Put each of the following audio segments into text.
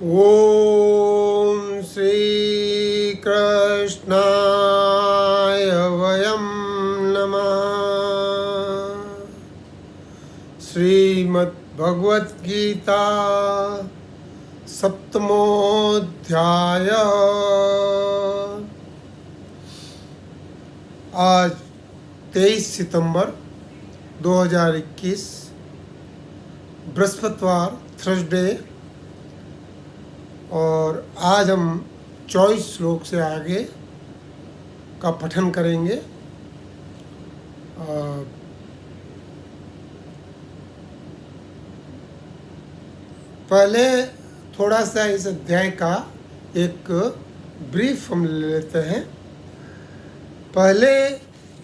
ओम श्री कृष्णाय वयं नमः। श्रीमद् भगवत गीता सप्तमोऽध्याय। आज 23 सितंबर 2021 बृहस्पतिवार थर्सडे, और आज हम 24 श्लोक से आगे का पठन करेंगे। पहले थोड़ा सा इस अध्याय का एक ब्रीफ हम ले लेते हैं। पहले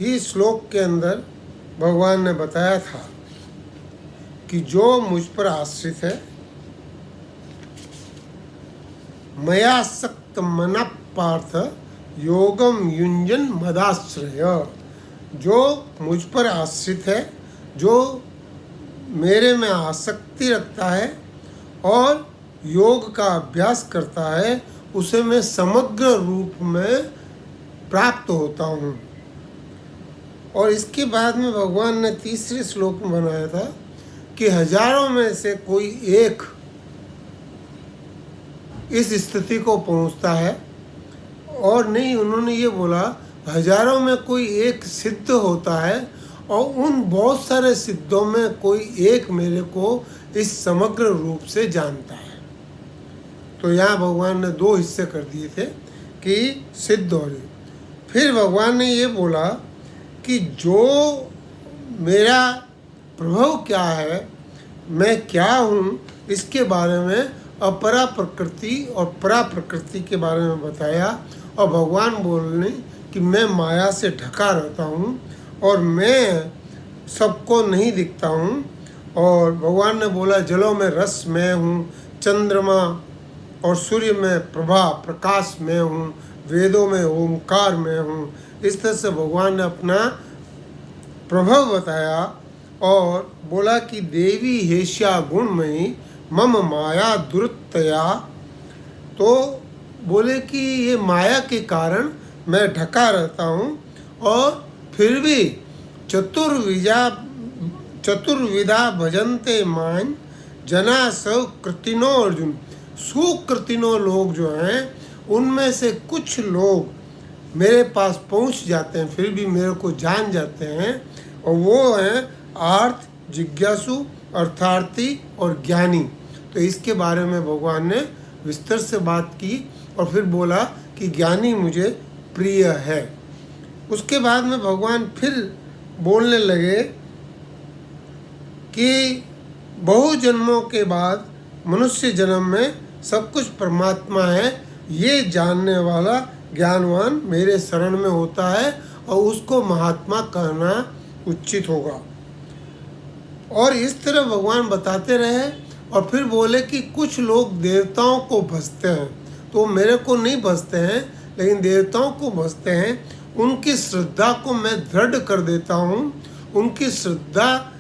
ही श्लोक के अंदर भगवान ने बताया था कि जो मुझ पर आश्रित है, मया सक्त मन पार्थ योगम युंजन मदाश्रय। जो मुझ पर आश्रित है, जो मेरे में आसक्ति रखता है और योग का अभ्यास करता है, उसे मैं समग्र रूप में प्राप्त होता हूँ। और इसके बाद में भगवान ने तीसरे श्लोक में बनाया था कि हजारों में से कोई एक इस स्थिति को पहुंचता है, और नहीं, उन्होंने ये बोला हजारों में कोई एक सिद्ध होता है, और उन बहुत सारे सिद्धों में कोई एक मेरे को इस समग्र रूप से जानता है। तो यहाँ भगवान ने दो हिस्से कर दिए थे कि सिद्ध और फिर भगवान ने ये बोला कि जो मेरा प्रभाव क्या है, मैं क्या हूँ, इसके बारे में अपरा प्रकृति और परा प्रकृति के बारे में बताया। और भगवान बोलने कि मैं माया से ढका रहता हूँ और मैं सबको नहीं दिखता हूँ। और भगवान ने बोला जलों में रस मैं हूँ, चंद्रमा और सूर्य में प्रभा प्रकाश मैं हूँ, वेदों में ओंकार मैं हूँ। इस तरह से भगवान ने अपना प्रभाव बताया और बोला कि देवी हेष्या गुणमयी मम माया दुरुत्तया। तो बोले कि ये माया के कारण मैं ढका रहता हूँ, और फिर भी चतुर्विधा भजन्ते मान जना सुकृतिनो अर्जुन। सुकृतिनो लोग जो हैं, उनमें से कुछ लोग मेरे पास पहुँच जाते हैं, फिर भी मेरे को जान जाते हैं, और वो हैं आर्थ, जिज्ञासु, अर्थार्थी और ज्ञानी। तो इसके बारे में भगवान ने विस्तार से बात की और फिर बोला कि ज्ञानी मुझे प्रिय है। उसके बाद में भगवान फिर बोलने लगे कि बहु जन्मों के बाद मनुष्य जन्म में सब कुछ परमात्मा है, ये जानने वाला ज्ञानवान मेरे शरण में होता है, और उसको महात्मा कहना उचित होगा। और इस तरह भगवान बताते रहे, और फिर बोले कि कुछ लोग देवताओं को भजते हैं, तो मेरे को नहीं भजते हैं, लेकिन देवताओं को भजते हैं। उनकी श्रद्धा को मैं दृढ़ कर देता हूँ, उनकी श्रद्धा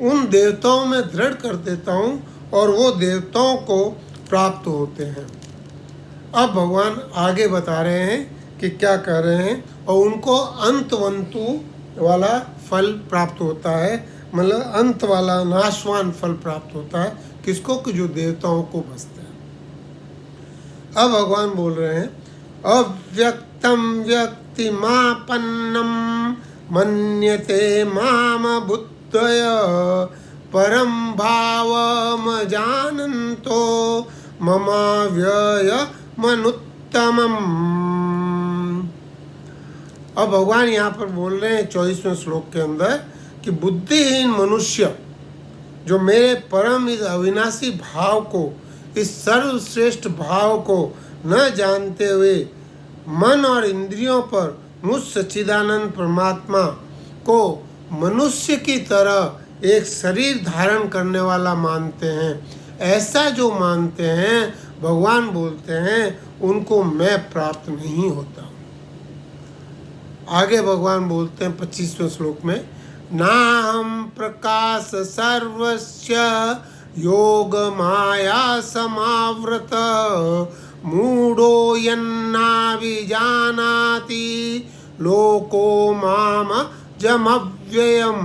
उन देवताओं में दृढ़ कर देता हूँ, और वो देवताओं को प्राप्त होते हैं। अब भगवान आगे बता रहे हैं कि क्या कह रहे हैं, और उनको अंतवंतु वाला फल प्राप्त होता है, मतलब अंत वाला नाशवान फल प्राप्त होता है। किसको? कि जो देवताओं को भजते हैं। अब भगवान बोल रहे हैं अव्यक्तम व्यक्तिमापन्नम मन्यते माम बुद्धय परम भावम जानन्तो ममाव्यय मनुत्तमम्। अब भगवान यहाँ पर बोल रहे हैं 24वें श्लोक के अंदर कि बुद्धिहीन मनुष्य जो मेरे परम इस अविनाशी भाव को, इस सर्वश्रेष्ठ भाव को न जानते हुए मन और इंद्रियों पर मुझ सच्चिदानंद परमात्मा को मनुष्य की तरह एक शरीर धारण करने वाला मानते हैं, ऐसा जो मानते हैं, भगवान बोलते हैं उनको मैं प्राप्त नहीं होता। आगे भगवान बोलते हैं 25वें श्लोक में, नाहं प्रकाश सर्वस्य योग माया समावृत मूढ़ो यन्ना विजानाति लोको माम जमव्ययम।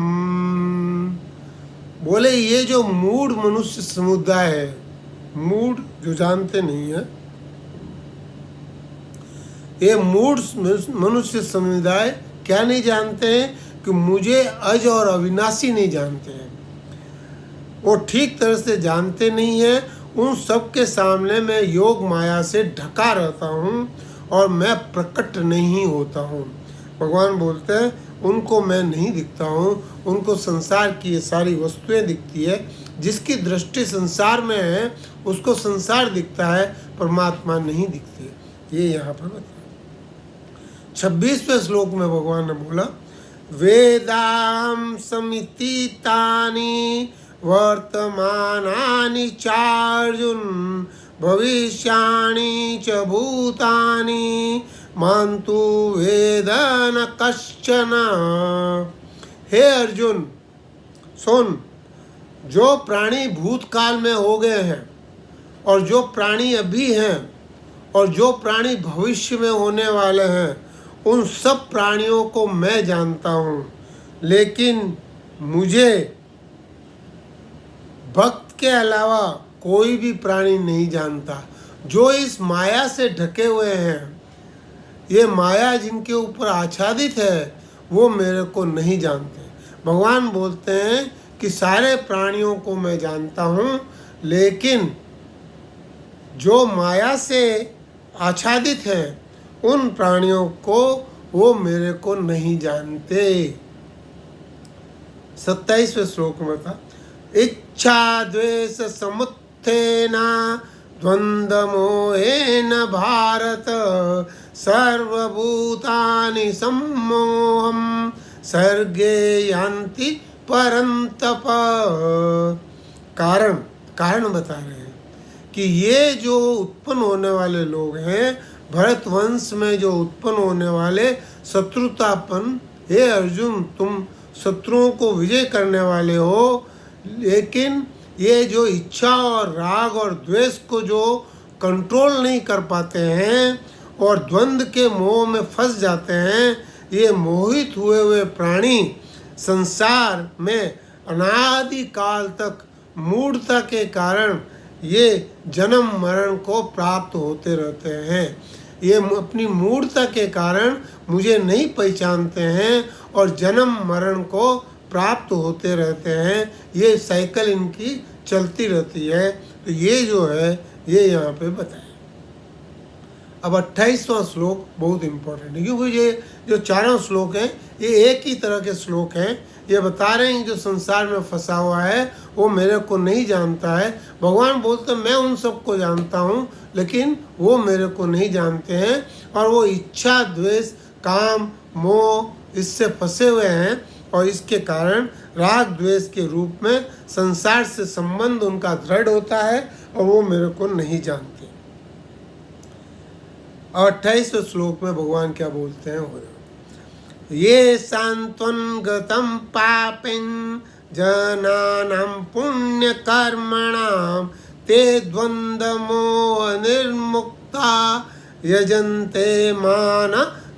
बोले ये जो मूढ़ मनुष्य समुदाय है, मूढ़ जो जानते नहीं है, ये मूढ़ मनुष्य समुदाय क्या नहीं जानते हैं कि मुझे अज और अविनाशी नहीं जानते हैं। वो ठीक तरह से जानते नहीं है। उन सब के सामने मैं योग माया से ढका रहता हूँ और मैं प्रकट नहीं होता हूँ। भगवान बोलते हैं उनको मैं नहीं दिखता हूँ, उनको संसार की ये सारी वस्तुएं दिखती है। जिसकी दृष्टि संसार में है उसको संसार दिखता है, परमात्मा नहीं दिखती। ये यहाँ पर बताया 26वें श्लोक में भगवान ने बोला वेदाम समितितानि वर्तमानानि चार्जुन भविष्याणि च भूतानि मान्तु वेद न कश्चन। हे अर्जुन सुन, जो प्राणी भूतकाल में हो गए हैं और जो प्राणी अभी हैं और जो प्राणी भविष्य में होने वाले हैं, उन सब प्राणियों को मैं जानता हूँ, लेकिन मुझे भक्त के अलावा कोई भी प्राणी नहीं जानता। जो इस माया से ढके हुए हैं, ये माया जिनके ऊपर आच्छादित है, वो मेरे को नहीं जानते। भगवान बोलते हैं कि सारे प्राणियों को मैं जानता हूँ, लेकिन जो माया से आच्छादित हैं उन प्राणियों को वो मेरे को नहीं जानते। 27वें श्लोक में था इच्छा द्वेष समुत्थेन द्वंद्व मोहेन भारत सर्वभूतानि सम्मोहम् सर्गे यान्ति परन्तप। कारण बता रहे हैं कि ये जो उत्पन्न होने वाले लोग हैं, भरत वंश में जो उत्पन्न होने वाले शत्रुतापन, हे अर्जुन तुम शत्रुओं को विजय करने वाले हो, लेकिन ये जो इच्छा और राग और द्वेष को जो कंट्रोल नहीं कर पाते हैं और द्वंद्व के मोह में फंस जाते हैं, ये मोहित हुए प्राणी संसार में अनादि काल तक मूढ़ता के कारण ये जन्म मरण को प्राप्त होते रहते हैं। ये अपनी मूढ़ता के कारण मुझे नहीं पहचानते हैं और जन्म मरण को प्राप्त होते रहते हैं। ये साइकिल इनकी चलती रहती है। तो ये जो है ये यहाँ पे बताया। अब 28वां श्लोक बहुत इम्पोर्टेंट है, क्योंकि ये जो चारों श्लोक हैं ये एक ही तरह के श्लोक हैं। ये बता रहे हैं जो संसार में फंसा हुआ है वो मेरे को नहीं जानता है। भगवान बोलते मैं उन सबको जानता हूँ, लेकिन वो मेरे को नहीं जानते हैं और वो इच्छा द्वेष काम मोह इससे फंसे हुए हैं और इसके कारण राग द्वेष के रूप में संसार से संबंध उनका दृढ़ होता है और वो मेरे को नहीं जानते। और 28वें श्लोक में भगवान क्या बोलते हैं, ये सांत्वन गतम पापिन जनानां पुण्य कर्मणां ते द्वंद्व मोह निर्मुक्ता यजन्ते मान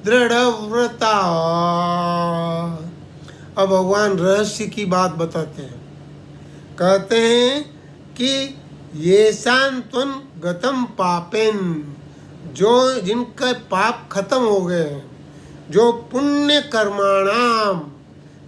दृढ़व्रता। अब भगवान रहस्य की बात बताते हैं। कहते हैं कि ये सांत्वन गतम पापेन, जो जिनका पाप खत्म हो गए हैं, जो पुण्य कर्माणाम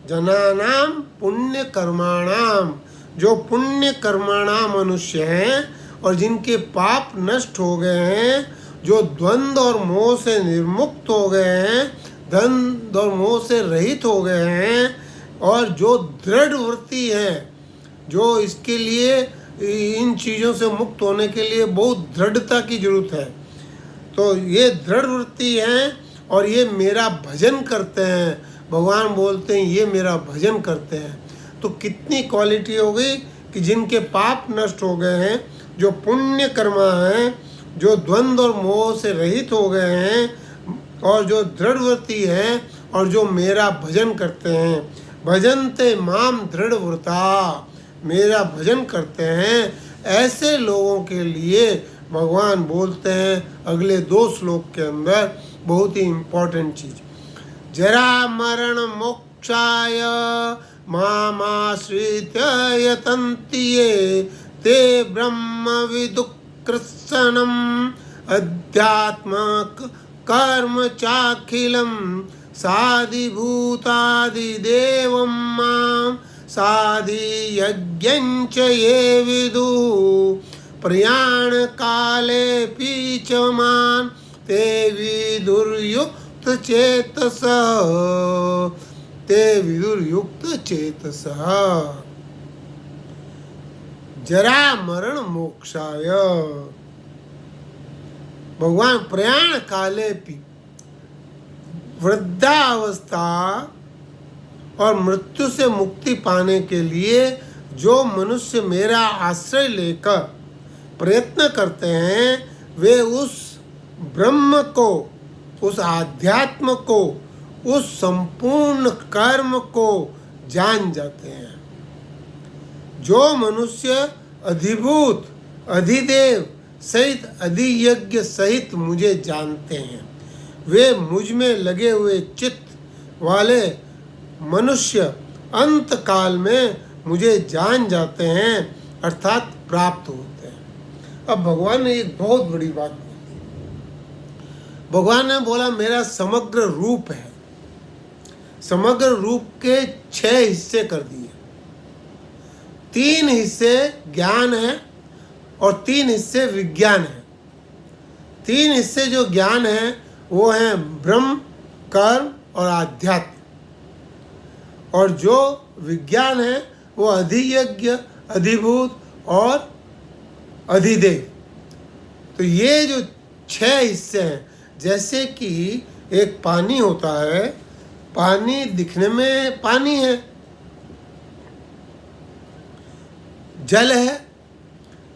जनानाम पुण्य कर्माणाम, जो पुण्य कर्माणाम मनुष्य हैं और जिनके पाप नष्ट हो गए हैं, जो द्वंद्व और मोह से निर्मुक्त हो गए हैं, द्वंद्व और मोह से रहित हो गए हैं और जो दृढ़ वृत्ति है, जो इसके लिए इन चीज़ों से मुक्त होने के लिए बहुत दृढ़ता की जरूरत है। तो ये दृढ़ वृत्ति है और ये मेरा भजन करते हैं। भगवान बोलते हैं ये मेरा भजन करते हैं। तो कितनी क्वालिटी हो गई कि जिनके पाप नष्ट हो गए हैं, जो पुण्य कर्मा हैं, जो द्वंद्व और मोह से रहित हो गए हैं और जो दृढ़ वृत्ति है और जो मेरा भजन करते हैं। भजनते माम दृढ़ व्रता, मेरा भजन करते हैं, ऐसे लोगों के लिए भगवान बोलते हैं अगले 2 श्लोक के अंदर बहुत ही इम्पोर्टेंट चीज, जरा मरण मोक्षाय मामाश्रित्य यतन्ति ये ते ब्रह्म विदुः अध्यात्म कर्म चाखिलम साधिभूतादिदेवं मां साधियज्ञञ्च ये विदुः प्रयाण काले च मां ते विदुर्युक्त चेतसः जरा मरण मोक्षाय। भगवान प्रयाण काले वृद्धावस्था और मृत्यु से मुक्ति पाने के लिए जो मनुष्य मेरा आश्रय लेकर प्रयत्न करते हैं, वे उस ब्रह्म को, उस आध्यात्म को, उस संपूर्ण कर्म को जान जाते हैं। जो मनुष्य अधिभूत, अधिदेव सहित, अधियज्ञ सहित मुझे जानते हैं, वे मुझ में लगे हुए चित्त वाले मनुष्य अंत काल में मुझे जान जाते हैं, अर्थात प्राप्त होते हैं। अब भगवान ने एक बहुत बड़ी बात बोली। भगवान ने बोला मेरा समग्र रूप है। समग्र रूप के 6 हिस्से कर दिए। 3 हिस्से ज्ञान है और 3 हिस्से विज्ञान है। 3 हिस्से जो ज्ञान है वो हैं ब्रह्म, कर्म और आध्यात्म, और जो विज्ञान है वो अधियज्ञ, अधिभूत और अधिदेव। तो ये जो 6 हिस्से हैं, जैसे कि एक पानी होता है, पानी दिखने में पानी है, जल है,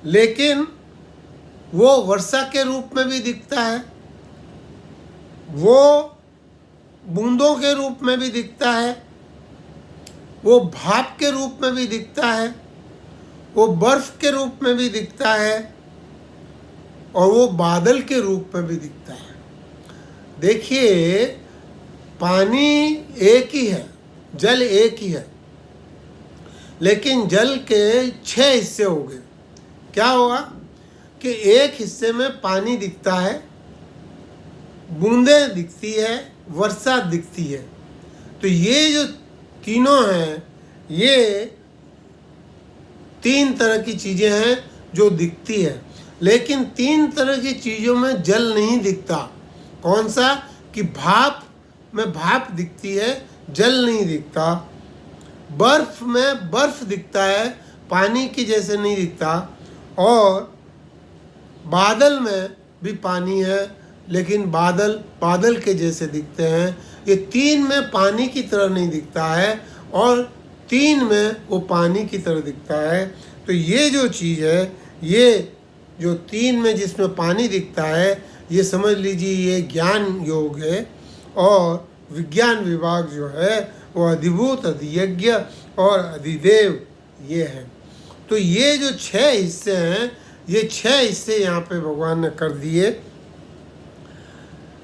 लेकिन वो वर्षा के रूप में भी दिखता है, वो बूंदों के रूप में भी दिखता है, वो भाप के रूप में भी दिखता है, वो बर्फ के रूप में भी दिखता है, और वो बादल के रूप में भी दिखता है। देखिए, पानी एक ही है, जल एक ही है, लेकिन जल के 6 हिस्से हो गए। क्या होगा कि एक हिस्से में पानी दिखता है, बूंदें दिखती है, वर्षा दिखती है। तो ये जो तीनों हैं, ये 3 तरह की चीज़ें हैं जो दिखती है, लेकिन 3 तरह की चीज़ों में जल नहीं दिखता। कौन सा? कि भाप में भाप दिखती है, जल नहीं दिखता। बर्फ में बर्फ दिखता है, पानी की जैसे नहीं दिखता। और बादल में भी पानी है, लेकिन बादल बादल के जैसे दिखते हैं। ये 3 में पानी की तरह नहीं दिखता है, और 3 में वो पानी की तरह दिखता है। तो ये जो चीज़ है, ये जो 3 में जिसमें पानी दिखता है, ये समझ लीजिए ये ज्ञान योग है। और विज्ञान विभाग जो है वो अधिभूत, अधियज्ञ और अधिदेव ये है। तो ये जो 6 हिस्से हैं, ये 6 हिस्से यहाँ पे भगवान ने कर दिए।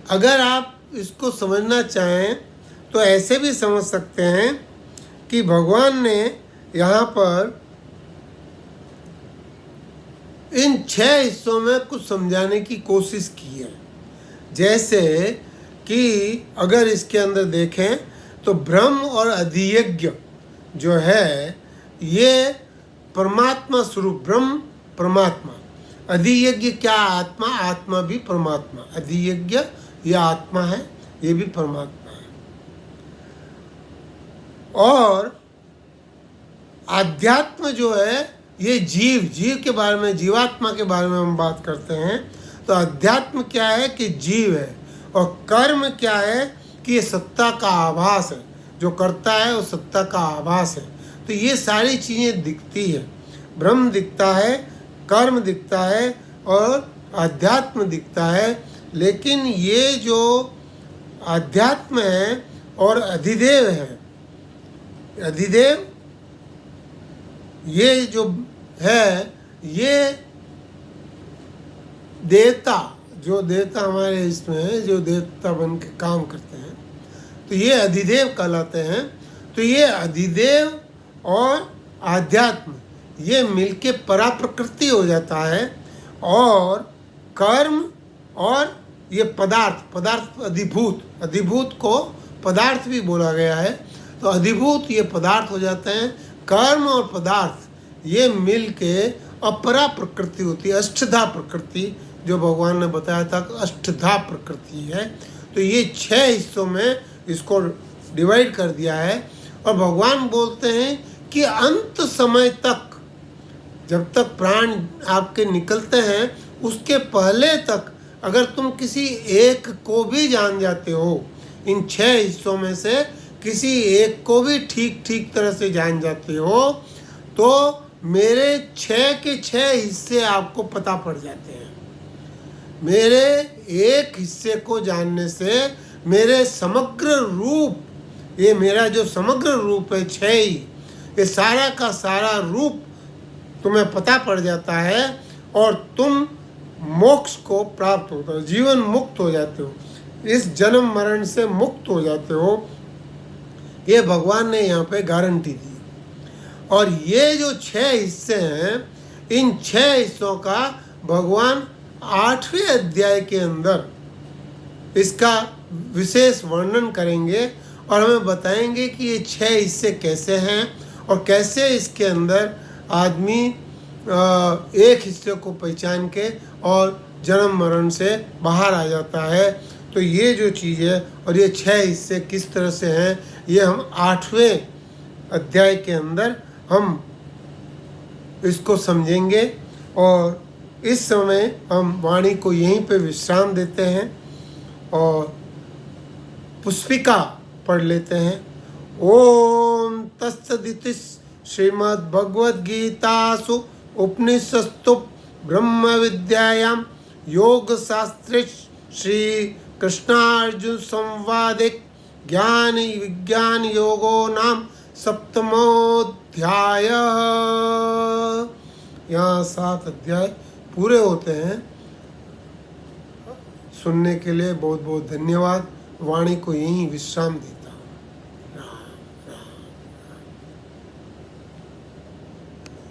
अगर आप इसको समझना चाहें तो ऐसे भी समझ सकते हैं कि भगवान ने यहाँ पर इन 6 हिस्सों में कुछ समझाने की कोशिश की है। जैसे कि अगर इसके अंदर देखें तो ब्रह्म और अधियज्ञ जो है, ये परमात्मा स्वरूप, ब्रह्म परमात्मा, अधियज्ञ क्या? आत्मा, आत्मा भी परमात्मा। अधियज्ञ ये आत्मा है, ये भी परमात्मा है। और आध्यात्म जो है ये जीव के बारे में, जीवात्मा के बारे में हम बात करते हैं। तो अध्यात्म क्या है? कि जीव है। और कर्म क्या है? कि ये सत्ता का आभास है, जो करता है वो सत्ता का आभास है। तो ये सारी चीज़ें दिखती है। ब्रह्म दिखता है, कर्म दिखता है और अध्यात्म दिखता है। लेकिन ये जो अध्यात्म है और अधिदेव है, अधिदेव ये जो है, ये देवता, जो देवता हमारे इसमें है, जो देवता बन के काम करते हैं, तो ये अधिदेव कहलाते हैं। तो ये अधिदेव और आध्यात्म ये मिलके परा प्रकृति हो जाता है। और कर्म और ये पदार्थ अधिभूत को पदार्थ भी बोला गया है। तो अधिभूत ये पदार्थ हो जाते हैं। कर्म और पदार्थ ये मिल के अपरा प्रकृति होती है, अष्टधा प्रकृति, जो भगवान ने बताया था कि अष्टधा प्रकृति है। तो ये 6 हिस्सों में इसको डिवाइड कर दिया है। और भगवान बोलते हैं कि अंत समय तक, जब तक प्राण आपके निकलते हैं उसके पहले तक, अगर तुम किसी एक को भी जान जाते हो, इन 6 हिस्सों में से किसी एक को भी ठीक तरह से जान जाते हो, तो मेरे 6 के 6 हिस्से आपको पता पड़ जाते हैं। मेरे एक हिस्से को जानने से मेरे समग्र रूप, ये मेरा जो समग्र रूप है 6 ही, ये सारा का सारा रूप तुम्हें पता पड़ जाता है और तुम मोक्ष को प्राप्त होते हो, जीवन मुक्त हो जाते हो, इस जन्म मरण से मुक्त हो जाते हो। ये भगवान ने यहाँ पे गारंटी दी। और ये जो 6 हिस्से हैं, इन 6 हिस्सों का भगवान 8वें अध्याय के अंदर इसका विशेष वर्णन करेंगे और हमें बताएंगे कि ये 6 हिस्से कैसे हैं और कैसे इसके अंदर आदमी एक हिस्से को पहचान के और जन्म मरण से बाहर आ जाता है। तो ये जो चीज़ है और ये 6 हिस्से किस तरह से हैं, ये हम 8वें अध्याय के अंदर हम इसको समझेंगे। और इस समय हम वाणी को यहीं पे विश्राम देते हैं और पुष्पिका पढ़ लेते हैं। ओम तत्सदिति श्रीमद् भगवद गीतासु उपनिषत्सु ब्रह्म विद्यायां योग शास्त्रे श्री कृष्णार्जुन संवादे ज्ञान विज्ञान योगो नाम 7मोऽध्याय। यहाँ 7 अध्याय पूरे होते हैं। सुनने के लिए बहुत बहुत धन्यवाद। वाणी को यहीं विश्राम देते हैं।